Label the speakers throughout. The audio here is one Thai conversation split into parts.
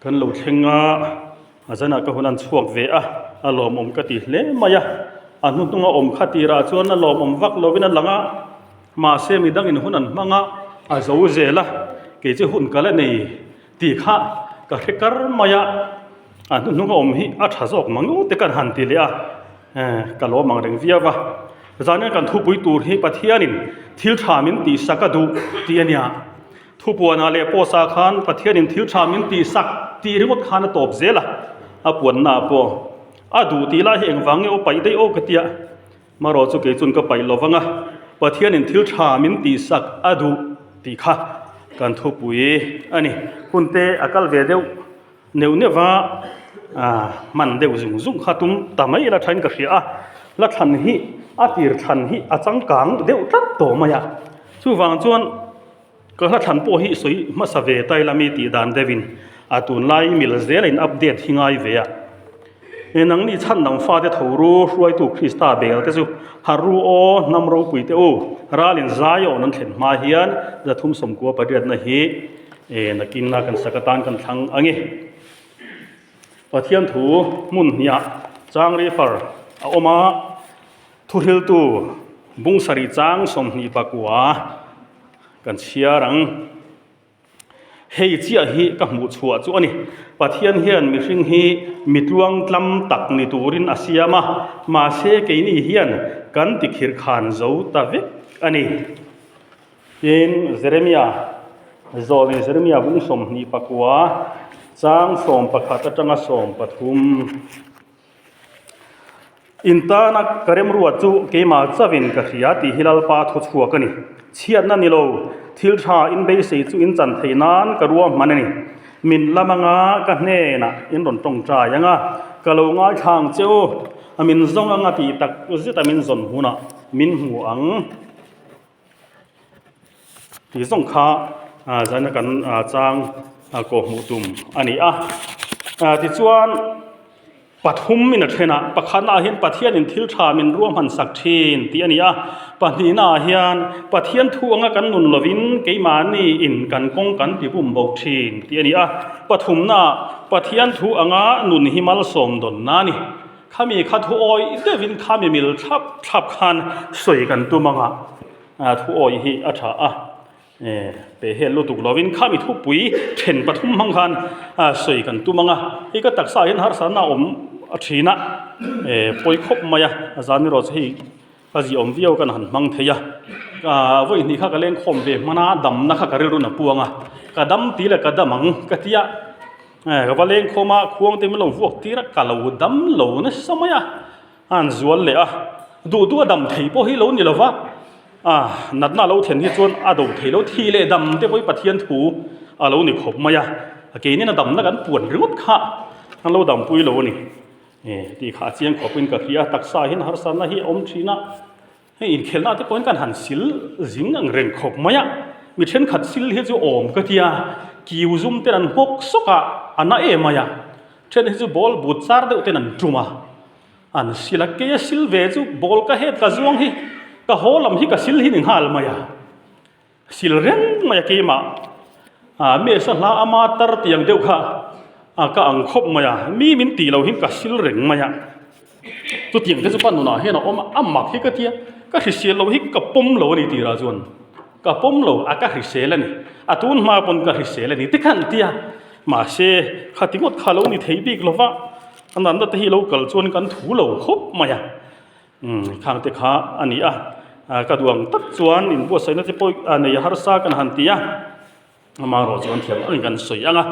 Speaker 1: kan lo thenga azana ka hunan chuak ve a lom om ka ti hle maya anu tunga om khatira chuan a lom om vak lovin a langa ma se mi dangin hunan manga a zo zela ke che hun kala nei ti kha ka thekar maya anu nunga om hi a thazok mangu te kan han ti le ka lo mang reng viawa zana kan thu pui tur hi pathianin thil thamin ti sakadu ti ania thu puana le po sa khan pathianin thil thamin ti sak ti ringot khana top zela a puan na po a du ti la heng wange o pai dei o katia maro chu ke chun ka pai lovanga pathianin thil thamin ti sak adu ti kha kan thu pui ani hunte akal ve deu neu newa man deu zung zung khatum tamai la thain ka khia la than hi a tir than hi a changkang deu tat to maya chu wang chuan ka la than po hi soi ma sa ve tai la mi ti dan devin atun lai mil zel in update hingai ve ya enang ni chan nam fa de thoru ruai tu krista bel te chu haru o namro pui te o ralin zayo nan thlen ma hian da thum som ko pariat na hi nakin na kan sakatan kan thang ange pathian thu mun nia changri far a oma thuril tu bung sari chang som ni pakwa kan chiarang hei chia hi ka mu chua chu ani pathian hian mi hring hi mitluang tlam tak ni turin asiama ma se ke ni hian kan tikhir khan zo ta ve ani in Jeremia bung som ni pakwa chang som pakhat atanga som pathum intana karem ruwa chu keima chawin ka hria ti hilal pa thu chua kani chiat na ni lo thil tha in be sei chu in chan theinan ka ruwa manani min lamanga ka hne na in ron tong tra yanga kalonga thang cheu amin zong anga ti tak zita min zon huna min hu ang ti zong kha jana kan chang ko mu tum ani ti chuan pathum min thena pakhana hin pathian in thil tha min ruam han sak thin ti ania panina hian pathian thu anga kan nun lovin keimani in kan kong kan ti bum bo thin ti ania pathumna pathian thu anga nun himal som don nani khami khathu oi devin khami mil thap khan soi kan tu manga thu oi hi atha pe he lo tuk lovin khami thu pui then pathum mang khan soi kan tu manga hi ka taksa hin har sana om athina poi khop maya azani ro hi kaji om viau kan han mang theya voi ni kha ka len khom ve mana dam na kha ka ru na puanga ka dam ti la ka damang ka tia ka baleng khoma khuang te mlo vuak ti ra ka lo dam lo na samaya an zual le du dam thei po hi lo ni lova nat na lo then hi chon do thei lo thi le dam te poi pathian thu a lo ni khop maya ke ni na dam na kan puan ringot kha an lo dam pui lo ni ti kha chiang khopin ka khia taksa hin har sana hi om thina hei in khelna te point kan han sil jing ang reng khop maya mi then khat sil hi chu om ka tia kiu zum te an hok soka ana maya then hi chu bol but char de te nan truma an sila ke sil ve chu bol ka het ka zuang hi ka holam hi ka sil hi ning hal maya sil reng maya ke ma me sa la ama tar tiang deu kha ka ang khop maya mi min ti lo hin ka sil reng maya tu tiang te chu pan na he na om amak hi ka tia ka ri se lo hi ka pom lo ni ti ra chuan ka pom lo ka ri se la ni atun ma pon ka ri se la ni ti khan tia ma se khatingot khalo ni thei bik lova anan da te hi lo kal chuan kan thu lo khop maya khang te kha ani ka duang tak chuan in bo sai na te poi nei har sa kan han tia ma ro chuan thiam ani kan soi anga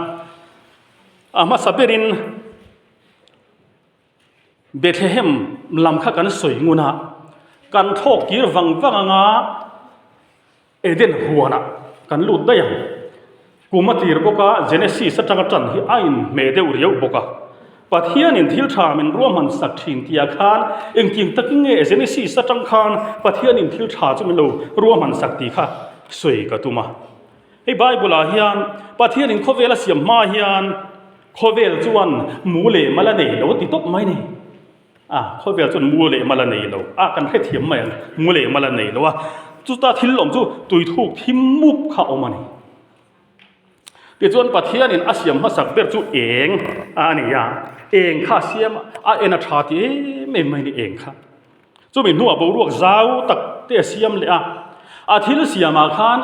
Speaker 1: ama saberin Bethlehem lam kha kan soi nguna kan thok kir wanganga Eden huana kan lut da yang kumatir boka Genesis satanga tan hi ain me deu riau boka pathian in thil tha min roman sak thin tia khan engking takinge Genesis satang khan pathian in thil tha chu lo roman sak ti kha soi ka tuma ei bible hian pathian in khovela siam ma hian khovel chuan mule mala nei lo ti top mai nei khovel chuan mule mala nei lo kan khe thiam mai mule mala nei lo chu ta thil lom chu tui thuk thim muk kha omani ติจวนปะเทียนินอาเซียมมาสักเตจูเองอันนี้ยาเองข้าเสียมเอ็นชาติไม่นี่เองค่ะจู่มีนัวบรวกจ้าวตักเตเสียมเลยทิลเสียมาขาน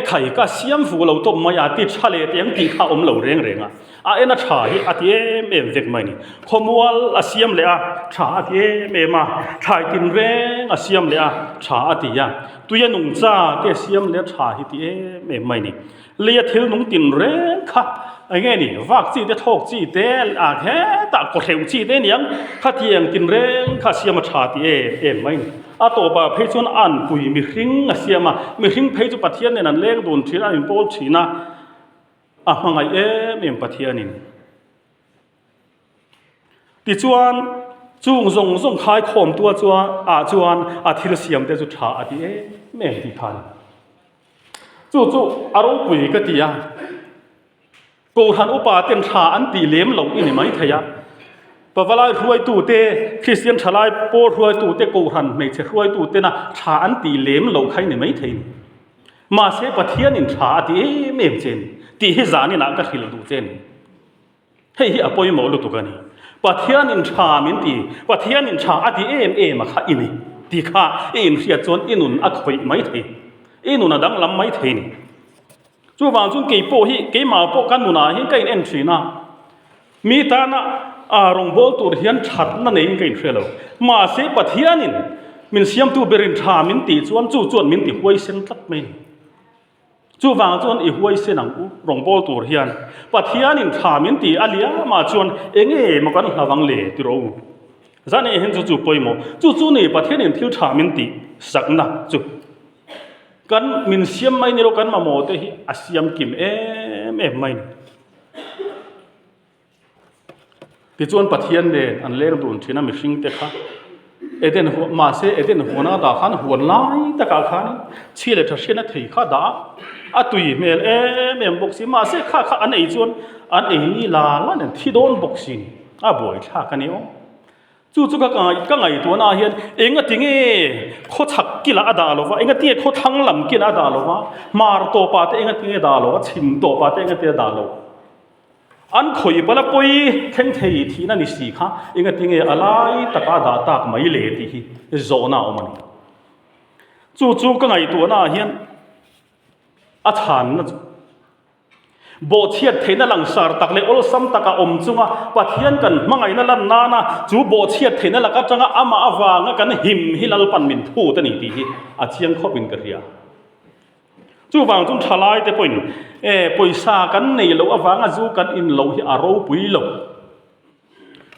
Speaker 1: ไข่ก็เสียมฟูเราตกมายาติดทะเลเตียงตีข้าเราเร่งเอ็นชาฮิอาทิเอ็มเด็กไม่นี่ขมัวเสียมเลยชาอาทิเอ็มมาชายตินเร่งเสียมเลยชาอาทิยาตัวยันนุ่งจ้าเตเสียมเลยชาฮิติเอ็มไม่นี่เลียทิลนุ่งตินเร่งค่ะไอ้เงี้ยนี่วักจีเตทอกจีเตแค่ตากดเทวจีเตนี่ยังข้าเทียงตินเร่งข้าเสียมชาติเอ็มไม่ตัวบ่าเพชรอันปุยมีริงเสียมามีริงเพชรปัทเทียนเนี่ยนั่นเลี้ยงโดนทีนั้นโปลชีนะมังไงเอ็มปัทเทียนินติจวนจุงทรงคายข่มตัวจวนทิลเสียมเตจุชาติเอ็มที่พันจู่อารมณ์ปุยก็ตีกูทันอุปาเต็มชาอันตีเลี้ยมหลงอินไม่เทียปะเวลารวยตู่เตคริสเตียนชลายโปรวยตู่เตกูทันไม่ใช่รวยตู่เตนะชาอันตีเลี้ยมหลงใครนี่ไม่เทียมาเสปะเทียนินชาตีเมมเจนตีให้จานี่นักขิลตู่เจนให้อภัยหมอลุตุกันนี่ปะเทียนินชามินตีปะเทียนินชาตีมาข้าอินี่ตีข้าอินเสียจวนอินุนอักขวยไม่เทียอินุนดังลำไม่เทียนจู่วางจุนเกี่ยโปฮิเกี่ยมาโปกันมุนาฮิเกี่ยเอ็นทรีนะมีตานะรงโบตัวเฮียนชัดนั่นเองเกี่ยเฟลมาเสปะเทียนินมินเสียมตัวเบรินชามินตีจวนจวนมินตีหวยเส้นตัดเมนจู่วางจวนอีหวยเส้นหนังกูรงโบตัวเฮียนปะเทียนินชามินตีอาเลียมาจวนมากันระวังเล่ติโรจานเห็นจู่ปอยโมจู่นี่ปะเทียนินทิวชามินตีสักนักจู่กันมินเสียมไม่นี่เรากันมาโมเตหิอาเซียมกิมไม่ติจวนปะเทียนเดนอันเล่งดูนที่นั่นมิชิงเตค่ะเดินหัวมาเสเดินหัวหน้าตาขันหัวไล่ตะกาขันชีเลทัศน์ที่ข้าด่าตุยเมลเมมบอกสิมาเสข้าอันไอจวนอันไอนี่ลาเนี่ยที่โดนบอกสิบ่อยท่ากันนี่อ๋อจู่ก็ไงตัวน่าเห็นเองก็ทิ้งเขาชักกินอาดาลวะเองก็ทิ้งเขาทั้งลำกินอาดาลวะมาร์ตัวปาเตเองก็ทิ้งดาลวะชิมตัวปาเตเองก็ทิ้งดาลวะอันคอยปะละปอยเข่งเทียที่นั่นนี่สิค่ะเองก็ทิ้งอะไรตะกาดาตากไม่เละที่โซน่าอมันจู่ก็ไงตัวน่าเห็นอาถรรพ์นะโบเชียดเทนหลังสารตักเลยอลซัมตักอมจุงะปัทยันกันมังไงนั่นลันนานะจู่โบเชียดเทนหลักจังอามาอวางกันหิมฮิลลปันมินพูดนี่ทีอาเชียงขบินกระเรียจู่วางจุนทลายแต่ปุ่นปุ่ยซากันในโลอวางจู่กันอินโลฮิอารอปุยโล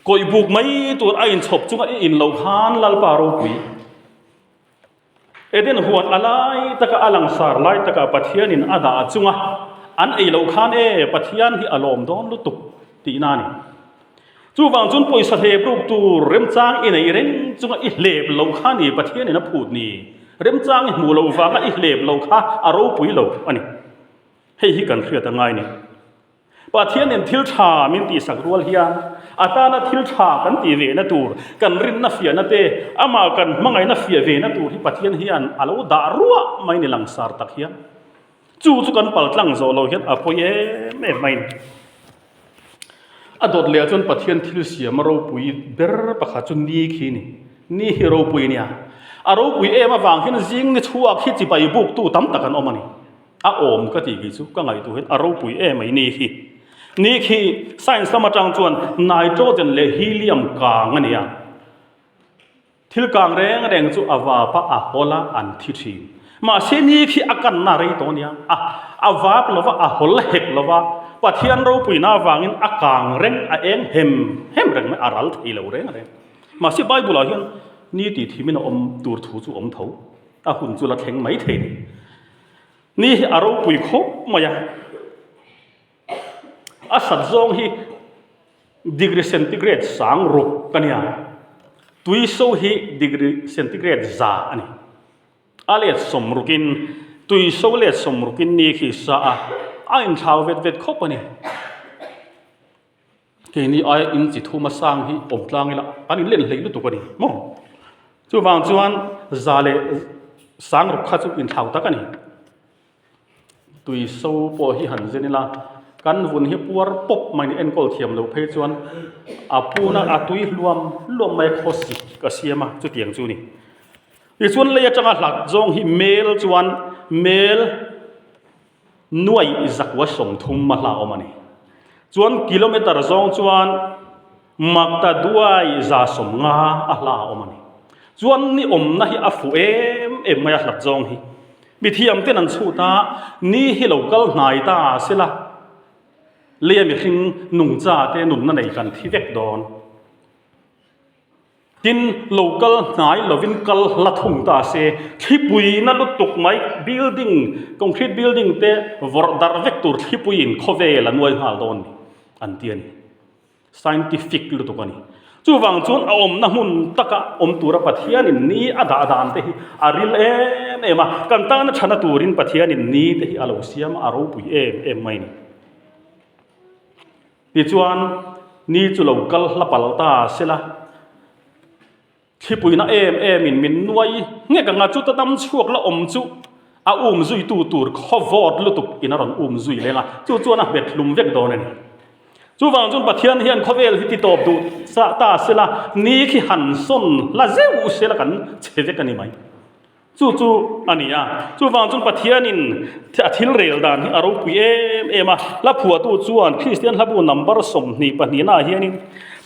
Speaker 1: ก็อีบุกไม่ตัวไอ้อินฉบจุงอินโลฮานลัลปารอปุยเดินหัวอะไรตะกะอลังสารไลตะกะปัทยันินอาดาจุงะอันไอโลคานปัทยันที่อารมณ์โดนลุตุตีนานี่จู่วางจุนปุยสะเทปรูปตูเริ่มจางอินไอเร่งจุงอิเลบโลคานี่ปัทยันนี่นับพูดนี่เริ่มจางหมู่โลฟางอิเลบโลคาอารมณ์ปุยโลอันนี้ให้ฮิกันเสียตั้งไงนี่ปัทยันนี่ทิลชามินตีสักรัวเฮียนอาตานะทิลชากันตีเวนะตูกันรินนะเฟียนะเตอามากันมังไงนะเฟียเวนะตูที่ปัทยันเฮียนอาโลดารัวไม่ในหลังสารตักเฮียนจู่กันเปิดหลังโซโลเฮียนอภัยไม่อดดเลียจนปัทยันทิลเสียมาเราปุยเบรปะขาจุนดีขีนี่เราปุยเนี่ยเราปุยมาวางเห็นจิงชัวคิดจิไปบุกตู้ตั้มตะกันอมันนี่โอมก็ตีกิจุก็ไงตัวเห็นเราปุยไม่นี่คือไซน์สมจังจวนไนโตรเจนและฮีเลียมกางเนี่ยทิลกางแรงจู่อวาปะอะโฮลาอันทิทีมาเช่นนี้คืออาการนารีตัวเนี่ยอวาปลว่าอะโฮลเฮกลว่าปัทยันเราปุยนาวางินอากางแรงเองเฮมแรงไม่อารัลทีเลวแรงมาสิไบเบิลเห็นนี่ตีที่มินอมตูร์ถูจู่อมเท้าหุ่นจุลเข่งไม่เทนี่เราปุยคบมาอย่างสัตว์จงฮีดีกรีเซนติเกรดสังรุกกันเนี่ยตุยโซฮีดีกรีเซนติเกรดซาอันนี้อะไรสมรุกินตุยโซเลสมรุกินนี่คือซาอินชาวเวทคบอันนี้แค่นี้อินจิตทูมาสร้างฮีอมกลางนี่ละอันนี้เล่นเลยดูตัวกันนี่มั้งจู่บางจวนซาเลสังรุกข้าจุอินชาวตะกันนี่ตุยโซโปฮีหันเจนี่ละ กันวุ่นเฮปัวปบมันเอ็นกอลเทียมเราเพจวนปูนะตุยรวมไม่คอสิกเสียมาจุดเตียงจูนี่อีส่วนเลยจังหลักจงฮิเมลจวนเมลหน่วยจักว่าสมทุมมาลาออกมานี่จวนกิโลเมตรจงจวนมักตาด้วยจะสมงาลาออกมานี่จวนนี่นะฮิอาฟูไม่อยากหลักจงฮิบิที่ยมเต้นนันสูตานี่ฮิโลกัลนายตาเสละเลี้ยมิหิงนุ่งจ่าเตนุ่นนั่นเองกันที่เด็กดอนกินโลกัลนายลวินกัลละทุ่งตาเสที่ปุยนั่นลุตุกไม้บิลดิ้งคอนกรีตบิลดิ้งเตวอร์ดาร์เวกตูร์ที่ปุยนโคเวลันวยฮาลดอนอันเตียน scientific ลุตุกันนี่จู่วังจวนอมนะมุนตะกะอมตูระปัทยานินนี้อดาดานเตหิอาริลมากันตานชนะตูรินปัทยานินนี้เตหิอาลูเซียมอารูปุยไม่นี่ดิจวนนี่จุลกัลละปัลตาเสละที่ปุยนะมินนวยเงี้ยกังจุดตั้มช่วงละอมจุจุยตูร์ข้อวอดลุตุกอินารอนจุยเลยนะจวนนะเบ็ดลุมเวกโดนนี่จู่วังจนปัทยันเฮียนข้อเวลที่ติดตบดูสะตาเสละนี่ขี้หันส่นละเจ้าเสละกันเชื่อกันนี่ไหมจู่อันนี้จู่วังจนปัทยันินที่อาทิลเรลดานที่อารูปุยมาละผัวตัวจวนคริสเตียนละบุนัมบาร์สมนี่ปนีน่าเฮียนิน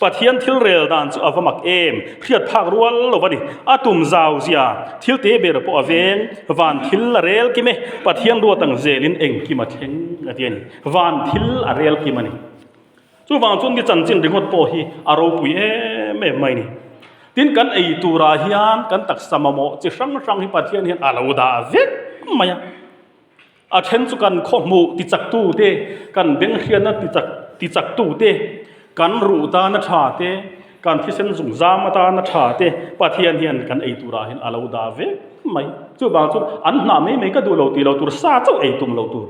Speaker 1: ปัทยันทิลเรลดานจู่อวมักเพียดภาครัวลวันนี้อาตุมซาวเซียทิลเตเบรปอเวงวันทิลเรลกิเมปัทยันรัวตังเซลินเองกิมาเทงอันนี้วันทิลเรลกิมันนี่จู่วังจนที่จันจินริงดโปฮีอารูปุยไม่นี่ทินกันไอตูราฮิยันกันตักสมโมจะช่างฮิปัทยันเฮียนอาลาวดาเวกไม่อาเช่นสุกันข้อมูติจักตูเตกันเบงเฮียนติจักตูเตกันรูตานชาเตกันที่เส้นจุงจามตานชาเตปัทยันเฮียนกันไอตูราฮิยันอาลาวดาเวกไม่จู่วังจนอันน้าไม่ก็ดูเราตีเราตูร์ซาเจ้าไอตุมเราตูร์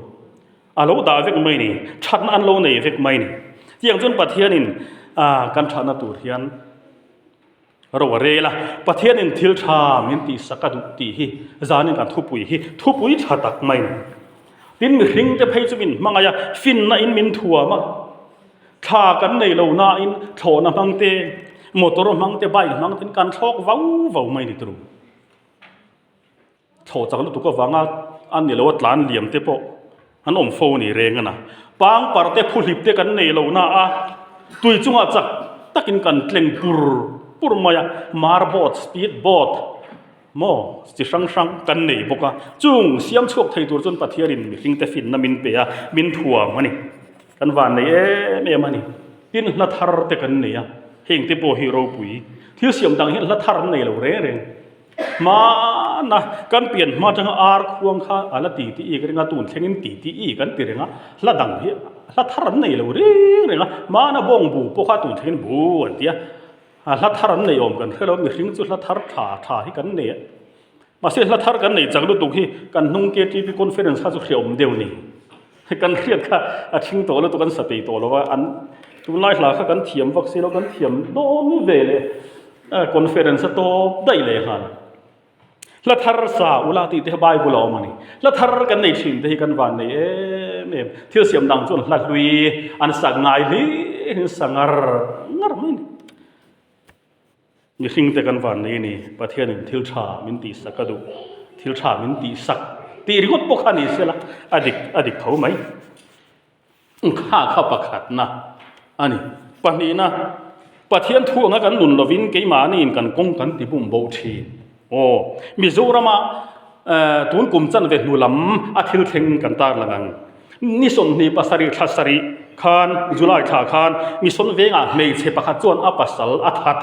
Speaker 1: อาลาวดาเวกไม่นี่ชัดอันเราเนี่ยเวกไม่นี่ที่ยังจนปัทยันินกันชนะตูร์เฮียนเราว่าเรล่ะปัทยันินทิลชามินตีสกัดตีฮีจานินกันทุปุยชาตักไม่ดินมีหิงจะเพย์จุบินมังอายฟินน่ะอินมินทัวมาชากันในเราหน้าอินโถนะมังเตมอเตอร์มังเตใบมังเตกันชอกว้าวไม่นี่ตรูโถจากนั้นตุกวังอันนี้เราว่าหลานเหลี่ยมเตปอันอมโฟนี่เร่งกันนะปางปาร์เตผู้ลิบเตกันในเราหน้าตุยจุงอาจักตักินกันเตลงปุรมายมาร์บอทสปีดบอทโม่สิช่างกันในพวกจุงเสียมชกไทยตัวจนปัทยันมิงเตฟินนามินเปียมินทัวมันนี่กันวันในไม่มันนี่ทินละทาร์เตกันเนี่ยเฮงเตโปฮีโร่ปุยที่เสียมดังเห็นละทาร์ในเราเร่งมานะกันเปลี่ยนมาจังอาร์ควงข้าอะไรตีอีกันงาตุนเช่นตีอีกันเปลี่ยนงาละดังเฮละทาร์ในเราเร่งมานะบงบูพวกข้าตุนเช่นบูอันเดียละทาร์ในอมกันเรามีสิ่งจุดละทาร์ถ่าให้กันเนี่ยมาเสียละทาร์กันเนี่ยจากรู้ตุกที่กันนุ่งเกจีพีคอนเฟอเรนซ์ข้าจะเขียวเดียวนี่กันเรียกค่ะทิ้งตัวแล้วตัวกันสเปย์ตัวแล้วว่าอันตัวน้อยหล่ะค่ะกันเทียมวัคซีนแล้วกันเทียมโดนเวเลยคอนเฟอเรนซ์ตัวได้เลยฮะละทาร์สาอุลาติที่ใบบุลอมันนี่ละทาร์กันในชิ้นที่กันวันนี้ที่เสียมดังจนละลุยอันสังไงลีสังงารมันนี่สิ่งที่กันวันนี้นี่ประเทศหนึ่งทิลชามินตีสักกระดูทิลชามินตีสักตีริกปกขันนี่เสียละอดีตเขาไหมข้าประคัดนะอันนี้ปัจจุบันนะประเทศทั่วกันหนุนลวินกี่มานี่กันกงกันที่บุ้มโบชีโอ้มิโซรามาตุนกุมจันเวนุลัมอาทิลเทงกันตาลังนี่ส่วนนี้ภาษาริทัศริขานจุลายท่าขานมีส่วนเวงไม่ใช่ประคัดจวนอัปสัลอัฐัด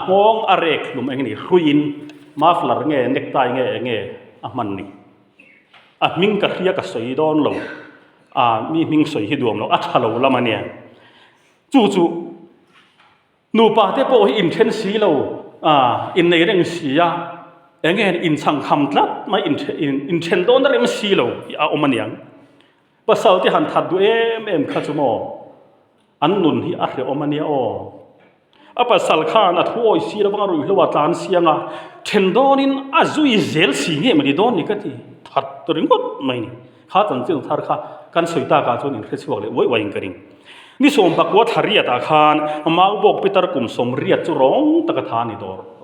Speaker 1: งงอเรกลุมเองนี่รุยินมาฟลาร์เงเน็กไตเงมันนี่มิงกะเรียกสวยดอนเรามีมิงสวยที่ดวงเราอัฐเราละมันเนี่ยจู่นูปาเตโปอินเทนซีเราอินในเรื่องสีอะเองอินสังคำลัดมาอินเทนโดนเรื่องสีเราอมันยังภาษาที่หันทัดดูข้าจุโมอันนุนที่อัดเรื่องอมันเนี่ยภาษาข้านะทั่วสีเราบังรู้เราว่าจานเสียงเทนโดนินอาจุยเซลสีเนี่ยมันดีโดนนี่ก็ที่ทัดตัวเรื่องก็ไม่นี่ ข้าจันจินทาร์ข้ากันสวยตากาจนอินเคสวกเลยไว้กันริงนี่ส่งปักวัดทารียตาคานมาบอกพิตรกุมสมเรียจุร้องตะกฐานี่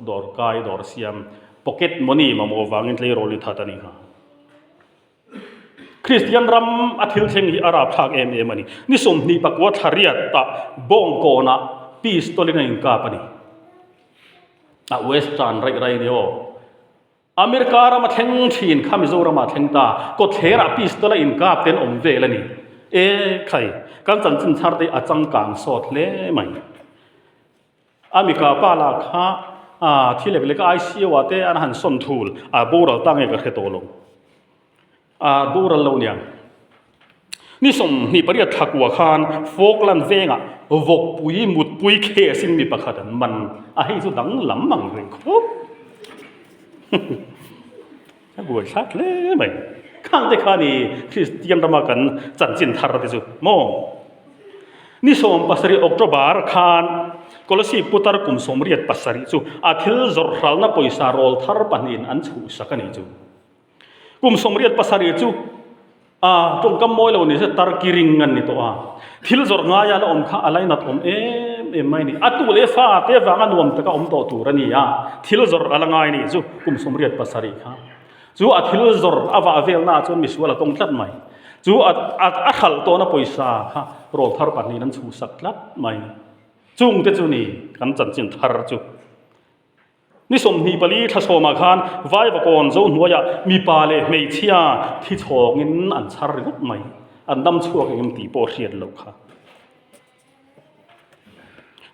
Speaker 1: ดอร์กายดอร์เซียมพ็อกเก็ตมันนี่มาโมวังอินเลยโรลิธาตานี่ค่ะคริสเตียนรำอาทิลเชงฮีอาราบทากมันนี่ส่งนี่ปักวัดทารียตาบงโกนะปีสตอลินอินกาปนี่เวสตันไรเดียวอเมริการามาเทงชีนข้ามิโซรามาเทงตาก็เทระปีสตอลินกาเป็นอมเวลนี่ใครกันจันจินทาร์ได้อาจังกังสอดเล่ไหมอเมริกาปาลาค่าที่เล็กๆไอซีว่าเตอันหันส่วนทูลบูรัลตั้งเอกเหตุโลงบูรัลโลเนี่ยนี่สมนี่ปริยัติทักวัวขานโฟกลันเวงวกปุยมุดปุยเคสินมีประคัดมันให้สุดดังหลังมังเริงครบบัวชัดเลยไหมข้างเด็กข้านี่คริสเตียนธรรมกันจันจินทาร์ติสุโมนี่สมปัสริออกตบาร์ขานกลสีพุทธรกุมสมเรียดปัสริสุอาทิลจอร์ฮัลนาปอยสารอลทาร์ปันินอันชูสักนิจูกุมสมเรียดปัสริสุตรงกำมวยเราเนี่ยจะตารกิริงกันนี่ตัวทิลจอร์ง่ายแล้วอมข้าอะไรนัดอมไม่นี่อัตุเลฟ้าเทวางันวมตะกอมโตตูรันี่ทิลจอร์อะไรง่ายนี่สุกุมสมเรียดปัสริค่ะจูอัทิลจอร์อาวาเวลน่าจนมิสวลตรงตัดไหมจูอัขัลตัวน่ะปอยสาค่ะโรลทาร์ปันินอันชูสักลัดไหมจุงเตจุนีกันจันจินทาร์จุนี่สมนีปลีทัศมาขานไว้ประกอนโจนัวยามีปาเลไม่เชียที่ชงเงินอันชาริกุไหมอันดำชั่วเงินตีโปเชียนโลกค่ะ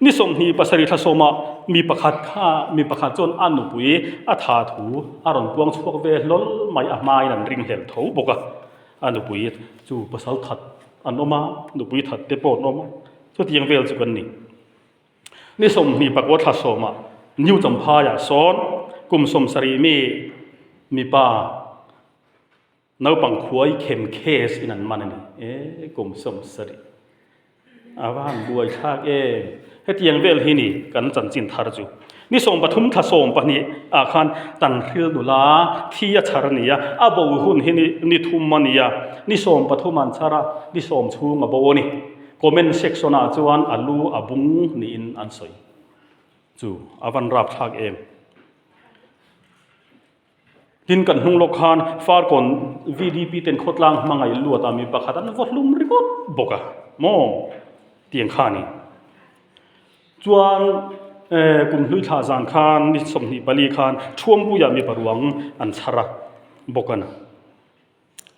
Speaker 1: นี่สมนีปัสริทัศมามีประคัดข้ามีประคัดจนอันนุปุยอัฐาถูอารมณ์พวงชั่วเวลลไม่อาไม้นั่นริงเห็นเท้าบกะอันนุปุยจูปัสสาวทัดอันอมานุปุยทัดเตปอดอมาชุดยังเวลจุกันนี่นี่สมนีปักวัดทัศมานิวจำพายสอนกุมสมสรีมีป่าเนื้อปังขวยเข็มเคสอินันมันนี่กุมสมสรีอาวันบวยชากให้เตียงเวลที่นี่กันจันจินทาร์จูนี่สมปฐุมทัศมปนี่อาคารตันริลดุลาที่ยชารณียอาบูหุนที่นี่ทุมมันนี่นี่สมปฐุมันชาระนี่สมชูงอาบูนี่คอมเมนต์เซ็กซ์น่าจวนอาลูอาบุงนี่อินอันสวยจูอาวันรับทากดินกันหุ่งโลกานฟาร์กอน VDP เต็นขดลังมังไงลัวตามีปะขัดอันวัดลุมริกดบกะโมเตียงขานี่จวนกุมลุยทาจานขานนิสมนิบาลีขานช่วงบุยามีปรวงอันชระบกัน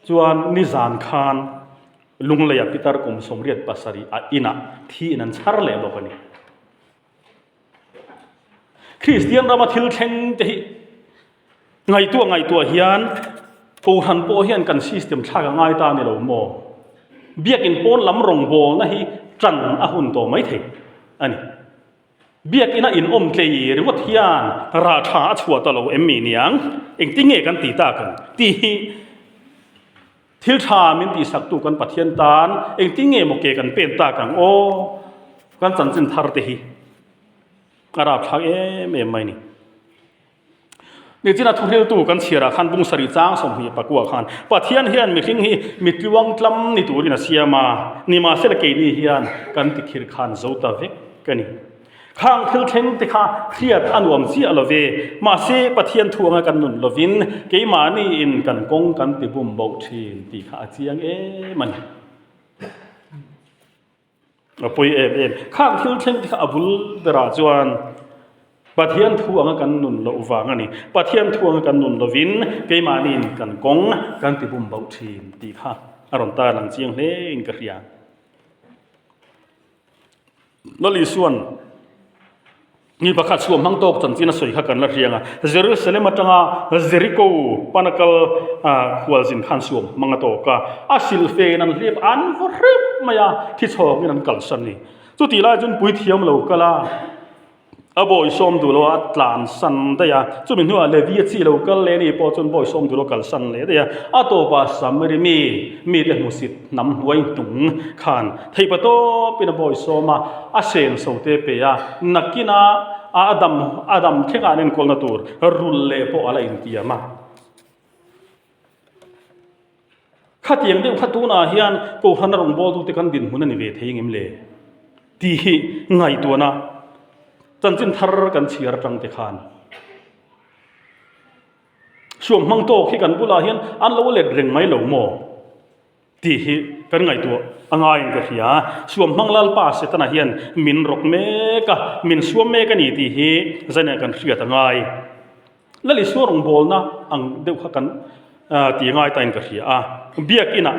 Speaker 1: จวนนิจานขานลุงเลยพิตรกุมสมเรียดปัสสริอินะที่นันชระเลยบกันนี่คริสเตียนรามาทิลเทงที่ไงตัวเฮียนปูหันโปเฮียนกันซิสเต็มชากังไงตาเนี่ยเราโมเบียกินโปนล้ำรงโบนะฮีจันอาหุนโตไม่ถึงอันนี้เบียกินอินอมเกยหรือว่าเฮียนราชาชัวตลอดมีเนียงเองติ้งเอกันตีตากันตีทิลชามินตีสักตุกันปัทเทียนตานเองติ้งเอโมเกกันเป็นตากันโอกันจันจินทาร์เตฮีอาราบทักไม่นี่นี่จีน่าทุเรียตูกันเชียร์ขันบุงสริจ้างสมหีปะกัวขันปัทเทียนเฮียนมีทิ้งฮีมีกวงกลัมนี่ตัวนี่นะเสียมานี่มาเสลเกนี่เฮียนกันติคิรขันโจตาเวกกันนี่ข้างทิลเทงติข้าเครียดอันวมซีอลเวมาเสปัทเทียนทวงกันนุนลวินเกมานี่อินกันกงกันติบุมบอกทีนติข้าเจียงมันปุยข้างทิลเทงติข้าบุลเดราจวนปัทเทียนทวงกันนุนโลวางนี่ปัทเทียนทวงกันนุนโลวินเกมานินกันกงกันติบุมเบาทีนตีข้าอารมณ์ตาหลังเจียงเล่นกระเรียนนลีส่วนนี่ประคัดส่วนมังโตกจันจีนสวยข้ากันละเรียงเจรูซาเล็มจังเจริโกปานกัลขวลสินขันส่วนมังโตกอาศิลเฟนันเรียบอันฟริบมายาที่ชอบนันกัลสันนี่จุดที่ลายจนปุยเทียมโลกละบอยสมดูโลอัตลานสันเดียจุดเป็นหัวเลวีจีโลกัลเลนี่พอจนบอยสมดูโลกัลสันเลยเดียตัวภาษาไม่ได้มีแต่มุสิตนำไว้ตุงขานที่ประตูเป็นบอยสมาอาเซนสุเตเปียนักกินาอาดัมเข่งอันนี้คนละตัวรุลเล่พออะไรอินเดียมา khát tiếng đêm khát tu na hiền cô hắn rong bol tu te kan din hunan ni ve thei ngem le ti ngai tu na chan chin thar kan chiar tang te khan suam mang to khi kan bula hian an lo le reng mai lo mo ti hi kan ngai tu angai ka hia suam mang lal pa se tana hian min rok me ka min suam me ka ni ti hi zana kan hria ta ngai lali su rong bol na ang deuh kha kan ti ngai tain ka hria a biak ina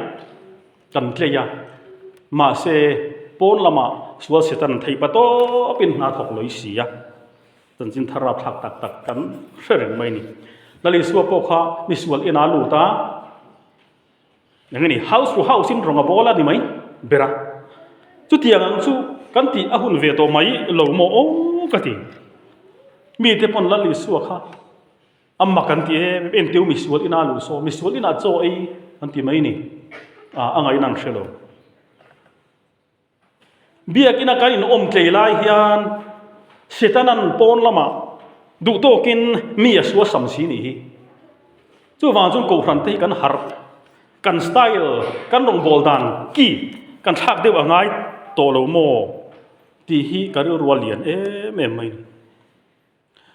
Speaker 1: kan tleya ma se pon lama sual setan thei pato pin na thok loi sia tan chin thara thak tak tak kan reng mai ni lali su po kha mi sual ina lu ta ngani house to house in ronga bola ni mai bera chu tiang ang chu kan ti a hun ve to mai lo mo o ka ti mi te pon lali su kha amma kan ti em teu mi sual ina lu so mi sual ina cho ei an ti mai ni angai nang shelo biak ina kan in tlei lai hian setanan pon lama du to kin mi aswa sam si ni chu wang chung ko hran te kan har kan style kan rong bol dan ki kan thak deu angai to lo mo ti hi kan rual lian em mai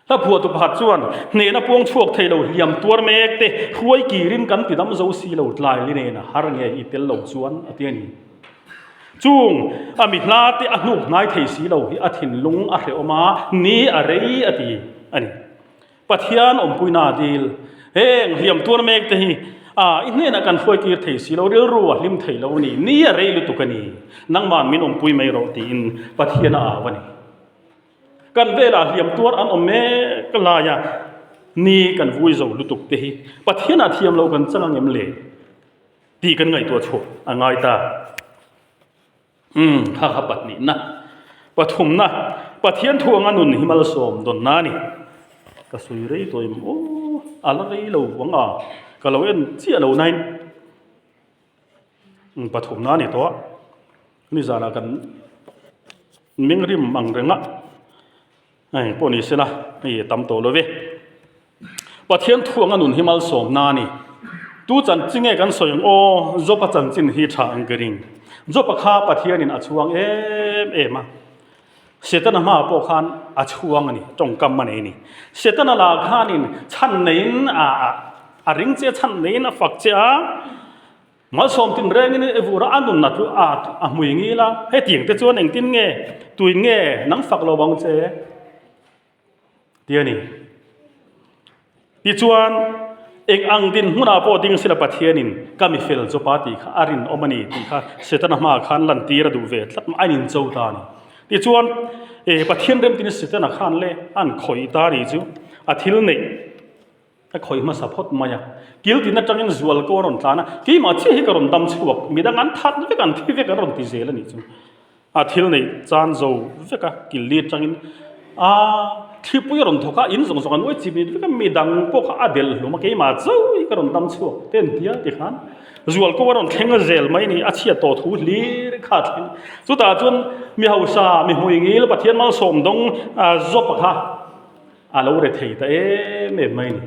Speaker 1: ta phu tu phat chuan ne na puang chuak thei lo liam tuar mek te khuai ki rin kan ti dam zo si lo tlai li ne na har nge i tel lo chuan atiani chung ami hla te a nu nai thei si lo hi athin lung a hre oma ni a rei ati ani pathian puina dil heng liam tuar mek te hi inne na kan khoi ki thei si lo ril ru lim thei lo ni a rei lu tu kani nang man min pui mai ro ti in pathian a wani kan vela liam tuar an me kalaya ni kan vui zo lu tuk te hi pathian a thiam lo kan chang ngem le ti kan ngai to chho angai ta ha pat ni na pathum na pathian thuang anun himal som don na ni ka sui rei toim ala rei lo wanga ka lo en chi lo nai pathum na ni to ni zana kan mingrim mang renga ai poni sela ai tam to lo ve pathian thuang anun himal som na ni tu chan chinge kan soyong zo pa chan chin hi tha angering zo pa kha pathian in achuang ema setana ma po khan achuang ani tong kam mane ni setana la khan in chan nein a ring che chan nein a fak che mal som tin reng ni evura anun na tu a mui ngi la he tiang te chuan eng tin nge tuin nge nang fak lo bang che tiani ti chuan eng ang din huna po ding sila pathianin kami fel zo pati kha arin omani ti kha setana ma khan lan ti ra du ve tlat anin chau ta ni ti chuan pathian rem tin setana khan le an khoi ta ri chu a thil nei a khoi ma support maya kil tin na tangin zual ko ron tlana ki ma chi hi karon dam chuak midang an that ve kan thi ve karon ti zel ani chu a thil nei chan zo ve ka kil li tangin thipuy ron thoka in zong zong an oi chibi ka midang po kha adel luma ke ma chau I karon dam chuak ten tia ti khan zual ko ron thenga zel mai ni achia to thu lir kha thin chu ta chun mi hausa mi huingil pathian mal som dong zop kha alo re thei ta me mai ni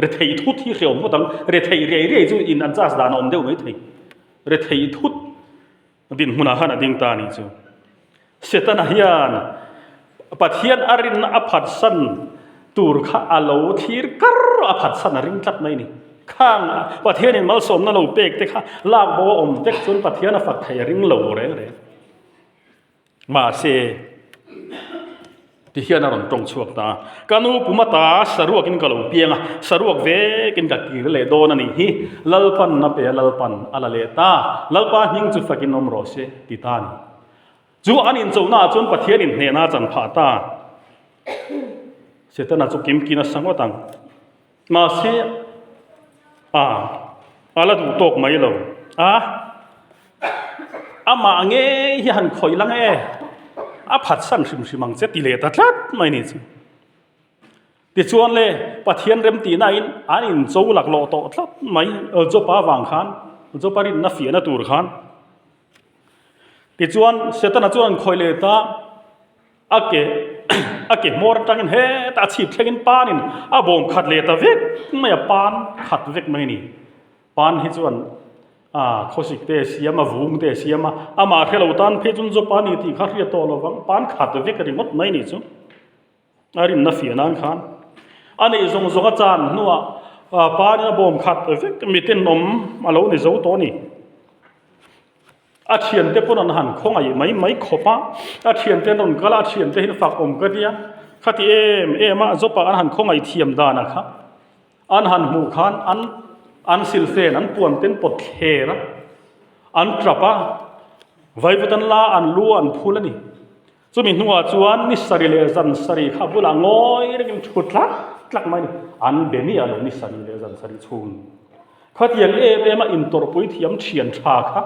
Speaker 1: re thei thu thi kheu mo dang re thei re chu in an chas dan om deu mai thei re thei thut din huna hana ding ta ni chu setana hian pathian arin aphat san tur kha alo thir kar aphat san ring tlat mai ni khang pathian in mal som na lo pek te kha lak bo om tek chun pathian a fak thai ring lo re ma se ti hian aron tong chuak ta kanu pumata saruak in kalo pianga saruak ve kin ka ki le don ani hi lalpan na pe lalpan ala le ta lalpa hing chu fakin om ro se ti ta ni chu anin chona chon pathian in hne na chan pha ta setana chu kim kina sangotang ma se ala du tok mai lo ama nge hi han khoi lang phat san sim simang che ti le ta tlat mai ni chu ti chuan le pathian rem ti na in anin chou lak lo to tlat mai zo pa wang khan zo parin na fi na tur khan ti chuan setana chuan khoi le ta ake mor tangin he ta chip thlengin panin bom khat le ta vek mai pan khat vek mai ni pan hi chuan khosik te siama vung te siama ama khelo tan phe chun zo pani ti kha ria to lowang pan khat ve ka rimot mai ni chu arin na fi nan khan ani zong zonga chan nuwa pan na bom khat ve mitin nom alo ni zo to ni a thian te pon an han khong ai mai khopa a thian te non kala thian te hin fak om ka dia khati em a zo pa an han khong ai thiam da na kha an han mu khan an silfen an puan ten pot khera an trapa vai putan la an lu an phulani chumi nuwa chuan ni sari le zan sari kha bula ngoi rekin thutla tlak mai an beni alo ni sari le zan sari chun khatiang em a in tor pui thiam thian tha kha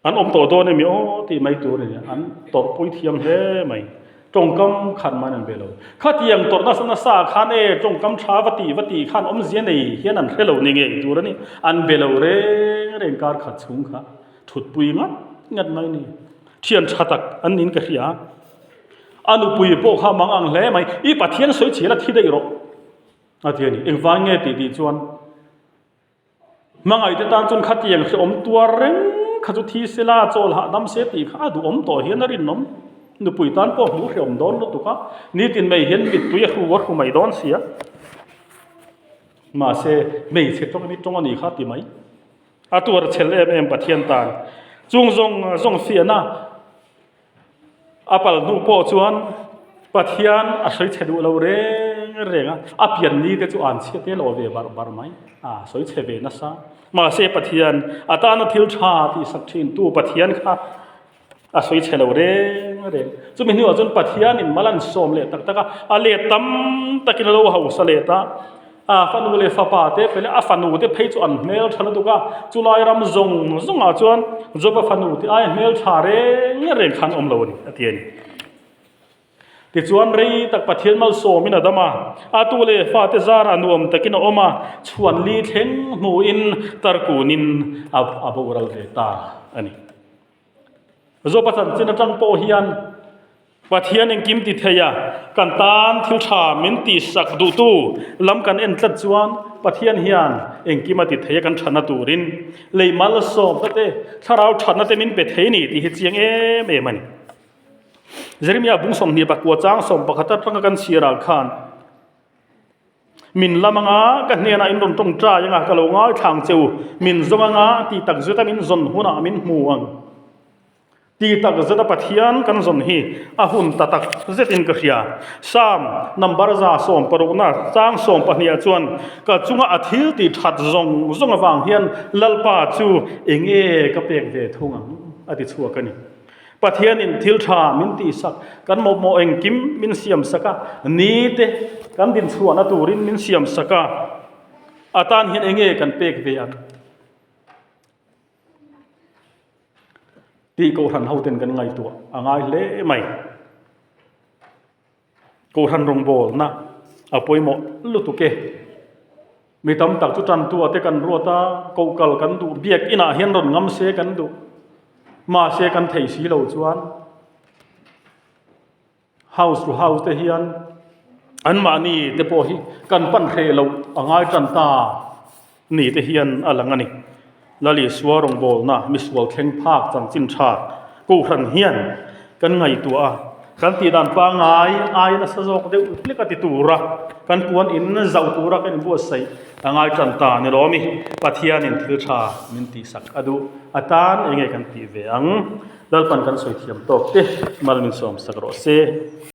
Speaker 1: an to do ne mi o ti mai tu ne an tor pui thiam he mai trong kam khan man an belo khatiang tor na sana sa khan e trong kam tha wati khan zian nei hian an khelo ni nge tu rani an belo re kar khat chung kha thut pui ngat mai ni thian thatak an nin ka hria anu pui po kha mangang hle mai I pathian soi chila thi dei ro atiani engwang nge ti chuan mangai te tan chun khatiang se tuar reng khaju thi sela chol ha dam se ti kha du to hian rin nom nu pui tan po mu hriom don lo tu ka ni tin mei hian mit pui hu war hu mai don sia ma se mei se tong ni tong ani kha ti mai atur chel em pathian tan chung zong fiana apal nu po chuan pathian a soi chedu lo renga apian ni te chu an che te lo ve bar mai soi cheve na sa ma se pathian atana thil tha ti sak thin tu pathian kha a soi chelo re chumi ni ajun pathian in malan som le tak taka ale tam takin lo hau sa le ta fanu le fa pa te pele a fanu te phei chu an mel thana tu ka chulai ram zong a chuan zoba fanu ti ai mel tha re khan om lo ni atiani ti chuan rei tak pathian mal somin adama atu le fa te zar anuam takin oma chuan li thleng mu in tarkunin aboral ve ta ani zo patan chin atang po hian pathian eng kim ti theya kan tan thil tha min ti sak du tu lam kan en tlat chuan pathian hian eng kim ti theya kan thana turin leimal som tate tharau thana te min pe thei ni ti hi chiang em ani Jeremia bung som ni bakwa chang som pakhata tang kan sira khan min lamanga ka hne na in ron tong tra yanga ka lo ngai thang cheu min zonga ti tak zuta min zon huna min muang ti tak zata pathian kan zon hi ahun tatak zetin ka hria sam number za som paruna chang som pahnia chuan ka chunga athil ti that zong awang hian lalpa chu enge ka pek ve thunga ati chua kani pathian in thil tha min ti sak kan mo eng kim min siam saka ni te kan din chuan aturin min siam saka atan hian enge kan pek ve ak ti ko han hauten kan ngai tu angai le mai ko han rong bol na apoi mo lutuke mi tam tak chu tan tu ate kan ruata ko kal kan du biak ina hian ron ngam se kan du ma se kan thei si lo chuan house to house te hian an ma ni te po hi kan pan khe lo angai tan ta ni te hian alangani lali swarong bol na miswal thleng phak chang chin tha ko hran hian kan ngai tu a kan ti dan pa ngai ai na sa jok de utlika ti tura kan puan in zau tura kan bu sai angai tan ta ni romi pathian in thil tha min ti sak adu atan enge kan ti ve ang dalpan kan soi thiam tok te mal min som sak ro se